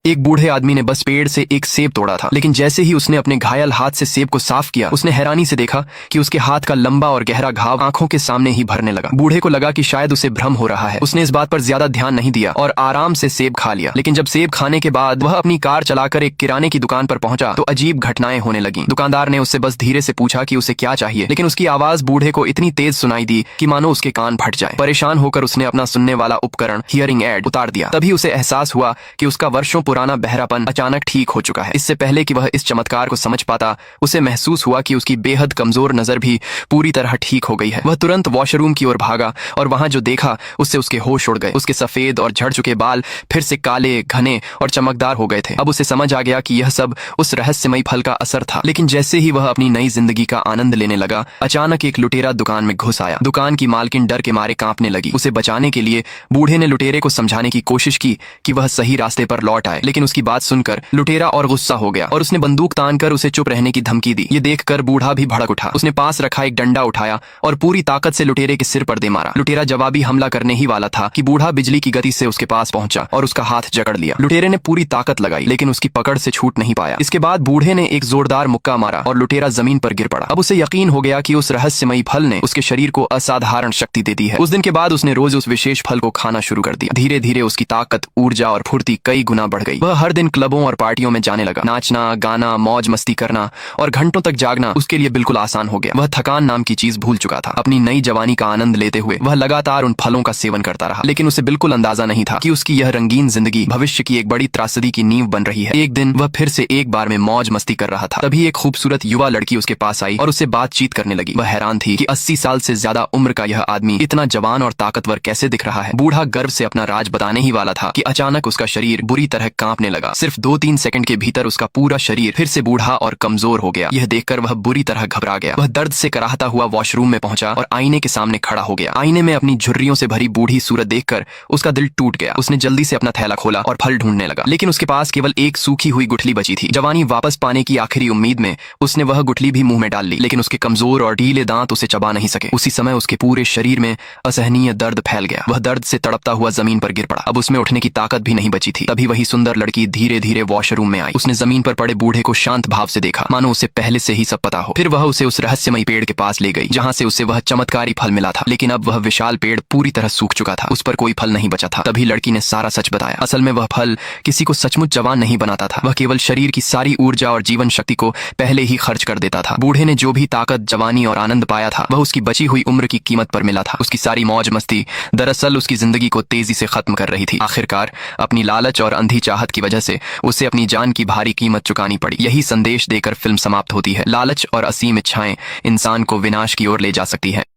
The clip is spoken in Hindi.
एक बूढ़े आदमी ने बस पेड़ से एक सेब तोड़ा था, लेकिन जैसे ही उसने अपने घायल हाथ से सेब को साफ किया, उसने हैरानी से देखा कि उसके हाथ का लंबा और गहरा घाव आंखों के सामने ही भरने लगा। बूढ़े को लगा कि शायद उसे भ्रम हो रहा है। उसने इस बात पर ज्यादा ध्यान नहीं दिया और आराम से सेब खा लिया। लेकिन जब सेब खाने के बाद वह अपनी कार चलाकर एक किराने की दुकान पर पहुंचा तो अजीब घटनाएं होने लगी। दुकानदार ने उससे बस धीरे से पूछा कि उसे क्या चाहिए, लेकिन उसकी आवाज बूढ़े को इतनी तेज सुनाई दी कि मानो उसके कान फट जाए। परेशान होकर उसने अपना सुनने वाला उपकरण हियरिंग एड उतार दिया। तभी उसे एहसास हुआ कि उसका वर्षों पुराना बहरापन अचानक ठीक हो चुका है। इससे पहले कि वह इस चमत्कार को समझ पाता, उसे महसूस हुआ कि उसकी बेहद कमजोर नजर भी पूरी तरह ठीक हो गई है। वह तुरंत वॉशरूम की ओर भागा और वहां जो देखा उससे उसके होश उड़ गए। उसके सफेद और झड़ चुके बाल फिर से काले, घने और चमकदार हो गए थे। अब उसे समझ आ गया कि यह सब उस रहस्यमयी फल का असर था। लेकिन जैसे ही वह अपनी नई जिंदगी का आनंद लेने लगा, अचानक एक लुटेरा दुकान में घुस आया। दुकान की मालकिन डर के मारे कांपने लगी। उसे बचाने के लिए बूढ़े ने लुटेरे को समझाने की कोशिश की कि वह सही रास्ते पर लौट आए, लेकिन उसकी बात सुनकर लुटेरा और गुस्सा हो गया और उसने बंदूक तानकर उसे चुप रहने की धमकी दी। ये देखकर बूढ़ा भी भड़क उठा। उसने पास रखा एक डंडा उठाया और पूरी ताकत से लुटेरे के सिर पर दे मारा। लुटेरा जवाबी हमला करने ही वाला था कि बूढ़ा बिजली की गति से उसके पास पहुंचा और उसका हाथ जकड़ लिया। लुटेरे ने पूरी ताकत लगाई, लेकिन उसकी पकड़ से छूट नहीं पाया। इसके बाद बूढ़े ने एक जोरदार मुक्का मारा और लुटेरा जमीन पर गिर पड़ा। अब उसे यकीन हो गया कि उस रहस्यमयी फल ने उसके शरीर को असाधारण शक्ति दे दी है। उस दिन के बाद उसने रोज उस विशेष फल को खाना शुरू कर दिया। धीरे धीरे उसकी ताकत, ऊर्जा और फुर्ती कई गुना बढ़ गई। वह हर दिन क्लबों और पार्टियों में जाने लगा। नाचना, गाना, मौज मस्ती करना और घंटों तक जागना उसके लिए बिल्कुल आसान हो गया। वह थकान नाम की चीज भूल चुका था। अपनी नई जवानी का आनंद लेते हुए वह लगातार उन फलों का सेवन करता रहा, लेकिन उसे बिल्कुल अंदाजा नहीं था कि उसकी यह रंगीन जिंदगी भविष्य की एक बड़ी त्रासदी की नींव बन रही है। एक दिन वह फिर से एक बार में मौज मस्ती कर रहा था। तभी एक खूबसूरत युवा लड़की उसके पास आई और उससे बातचीत करने लगी। वह हैरान थी कि 80 साल से ज्यादा उम्र का यह आदमी इतना जवान और ताकतवर कैसे दिख रहा है। बूढ़ा गर्व से अपना राज बताने ही वाला था कि अचानक उसका शरीर बुरी तरह कांपने लगा। सिर्फ 2-3 सेकंड के भीतर उसका पूरा शरीर फिर से बूढ़ा और कमजोर हो गया। यह देखकर वह बुरी तरह घबरा गया। वह दर्द से कराहता हुआ वॉशरूम में पहुंचा और आईने के सामने खड़ा हो गया। आईने में अपनी झुर्रियों से भरी बूढ़ी सूरत देखकर उसका दिल टूट गया। उसने जल्दी से अपना थैला खोला और फल ढूंढने लगा, लेकिन उसके पास केवल एक सूखी हुई गुठली बची थी। जवानी वापस पाने की आखिरी उम्मीद में उसने वह गुठली भी मुंह में डाल ली, लेकिन उसके कमजोर और ढीले दांत उसे चबा नहीं सके। उसी समय उसके पूरे शरीर में असहनीय दर्द फैल गया। वह दर्द से तड़पता हुआ जमीन पर गिर पड़ा। अब उसमें उठने की ताकत भी नहीं बची थी। तभी वही सुंदर लड़की धीरे धीरे वॉशरूम में आई। उसने जमीन पर पड़े बूढ़े को शांत भाव से देखा, मानो उसे पहले से ही सब पता हो। फिर वह उसे उस रहस्यमयी पेड़ के पास ले गई जहां से उसे वह चमत्कारी फल मिला था। लेकिन अब वह विशाल पेड़ पूरी तरह सूख चुका था। उस पर कोई फल नहीं बचा था। तभी लड़की ने सारा सच बताया। असल में वह फल किसी को सचमुच जवान नहीं बनाता था। वह केवल शरीर की सारी ऊर्जा और जीवन शक्ति को पहले ही खर्च कर देता था। बूढ़े ने जो भी ताकत, जवानी और आनंद पाया था वह उसकी बची हुई उम्र की कीमत पर मिला था। उसकी सारी मौज मस्ती दरअसल उसकी जिंदगी को तेजी से खत्म कर रही थी। आखिरकार अपनी लालच और अंधी चाहत की वजह से उसे अपनी जान की भारी कीमत चुकानी पड़ी। यही संदेश देकर फिल्म समाप्त होती है। लालच और असीम इच्छाएं इंसान को विनाश की ओर ले जा सकती है।